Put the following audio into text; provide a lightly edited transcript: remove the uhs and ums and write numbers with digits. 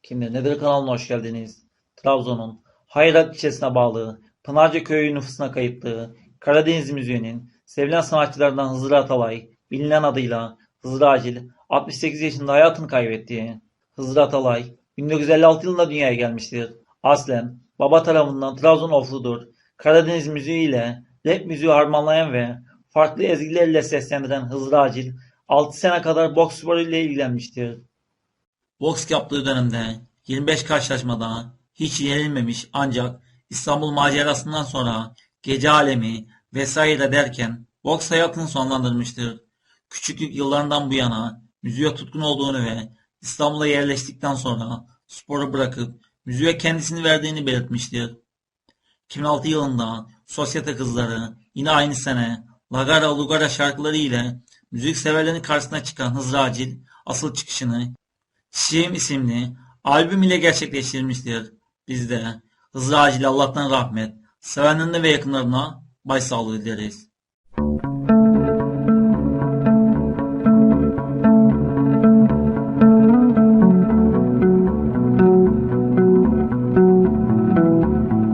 Kimdir Nedir kanalına hoş geldiniz. Trabzon'un Hayrat ilçesine bağlı Pınarca köyü nüfusuna kayıtlı Karadeniz müziğinin sevilen sanatçılarından Hızır Atalay, bilinen adıyla Hızır Acil, 68 yaşında hayatını kaybetti. Hızır Atalay 1956 yılında dünyaya gelmiştir. Aslen baba tarafından Trabzon Ofludur. Karadeniz müziği ile rap müziği harmanlayan ve farklı ezgilerle seslendiren Hızır Acil 6 sene kadar boks sporu ile ilgilenmiştir. Boks yaptığı dönemde 25 karşılaşmada hiç yenilmemiş ancak İstanbul macerasından sonra Gece Alemi vesaire derken boks hayatını sonlandırmıştır. Küçüklük yıllarından bu yana müziğe tutkun olduğunu ve İstanbul'a yerleştikten sonra sporu bırakıp müziğe kendisini verdiğini belirtmiştir. 2006 yılında Sosyete Kızları, yine aynı sene Lagara Lugara şarkıları ile müzik severlerin karşısına çıkan Hızır Acil asıl çıkışını Şiim isimli albüm ile gerçekleştirmiştir. Biz de Hızır Acil'e Allah'tan rahmet, sevenlerine ve yakınlarına başsağlığı dileriz.